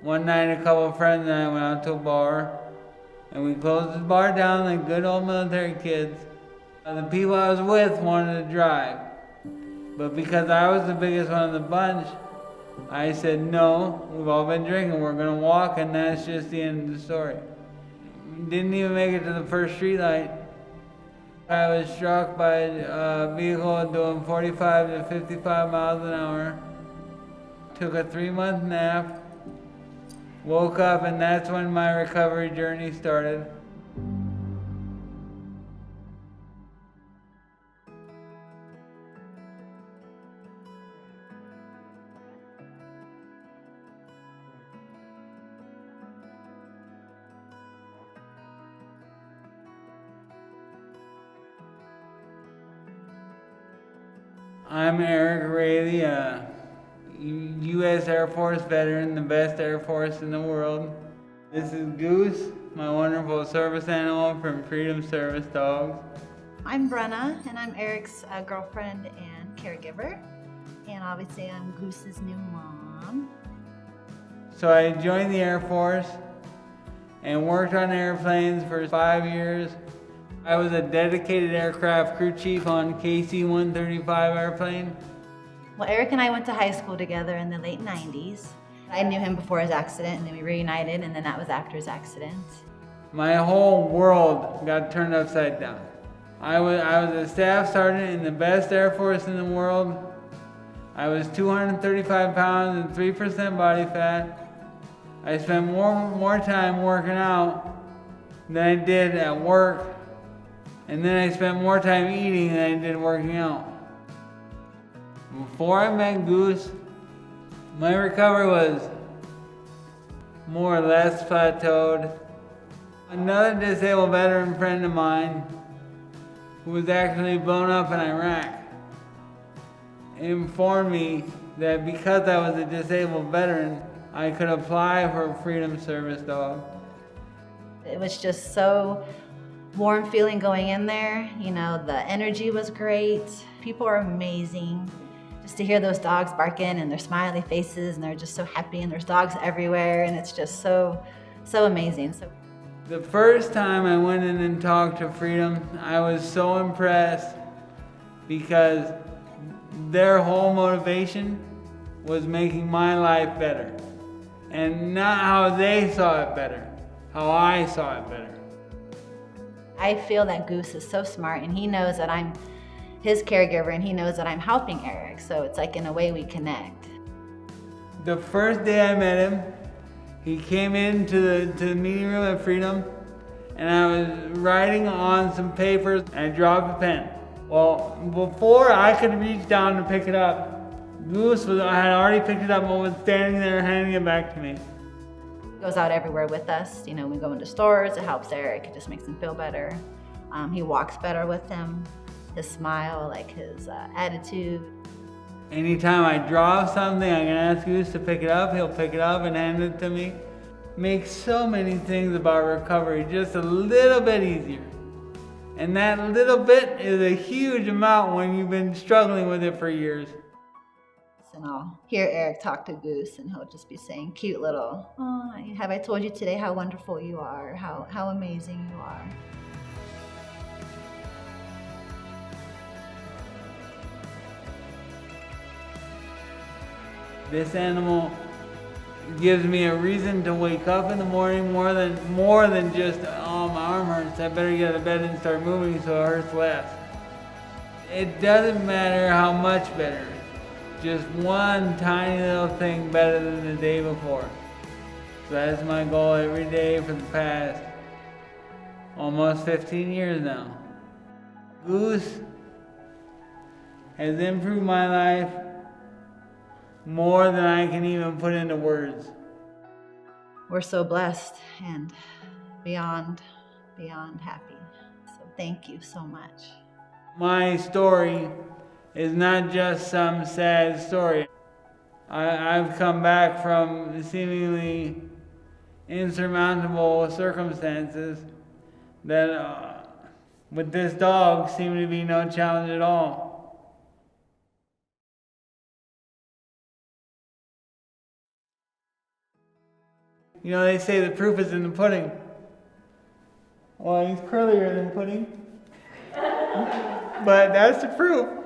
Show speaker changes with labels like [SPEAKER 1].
[SPEAKER 1] One night a couple of friends and I went out to a bar, and we closed the bar down like good old military kids. The people I was with wanted to drive, but because I was the biggest one of the bunch, I said, no, we've all been drinking, we're gonna walk, and that's just the end of the story. Didn't even make it to the first street light. I was struck by a vehicle doing 45 to 55 miles an hour. Took a 3-month nap, woke up, and that's when my recovery journey started. I'm Eric Raley, a U.S. Air Force veteran, the best Air Force in the world. This is Goose, my wonderful service animal from Freedom Service Dogs.
[SPEAKER 2] I'm Brenna, and I'm Eric's girlfriend and caregiver. And obviously I'm Goose's new mom.
[SPEAKER 1] So I joined the Air Force and worked on airplanes for 5 years. I was a dedicated aircraft crew chief on KC-135 airplane.
[SPEAKER 2] Well, Eric and I went to high school together in the late 90s. I knew him before his accident, and then we reunited, and then that was after his accident.
[SPEAKER 1] My whole world got turned upside down. I was a staff sergeant in the best Air Force in the world. I was 235 pounds and 3% body fat. I spent more time working out than I did at work. And then I spent more time eating than I did working out. Before I met Goose, my recovery was more or less plateaued. Another disabled veteran friend of mine, who was actually blown up in Iraq, informed me that because I was a disabled veteran, I could apply for a Freedom Service Dog.
[SPEAKER 2] It was just so warm feeling going in there. You know, the energy was great. People are amazing. Just to hear those dogs barking and their smiley faces, and they're just so happy, and there's dogs everywhere, and it's just so amazing. So
[SPEAKER 1] the first time I went in and talked to Freedom, I was so impressed because their whole motivation was making my life better. And not how they saw it better, how I saw it better.
[SPEAKER 2] I feel that Goose is so smart, and he knows that I'm his caregiver, and he knows that I'm helping Eric. So it's like, in a way, we connect.
[SPEAKER 1] The first day I met him, he came into the meeting room at Freedom, and I was writing on some papers, and I dropped a pen. Well, before I could reach down to pick it up, Goose had already picked it up and was standing there handing it back to me.
[SPEAKER 2] He goes out everywhere with us. You know, we go into stores, it helps Eric, it just makes him feel better. He walks better with him. His smile, like his attitude.
[SPEAKER 1] Anytime I draw something, I can ask Goose to pick it up. He'll pick it up and hand it to me. Makes so many things about recovery just a little bit easier. And that little bit is a huge amount when you've been struggling with it for years.
[SPEAKER 2] And I'll hear Eric talk to Goose, and he'll just be saying cute little, "Oh, have I told you today how wonderful you are, how amazing you are."
[SPEAKER 1] This animal gives me a reason to wake up in the morning more than just, oh, my arm hurts, I better get out of bed and start moving so it hurts less. It doesn't matter how much better, just one tiny little thing better than the day before. So that's my goal every day for the past almost 15 years now. Goose has improved my life more than I can even put into words.
[SPEAKER 2] We're so blessed and beyond happy. So thank you so much.
[SPEAKER 1] My story is not just some sad story. I've come back from seemingly insurmountable circumstances that with this dog seem to be no challenge at all. You know, they say the proof is in the pudding. Well, he's curlier than pudding. But that's the proof.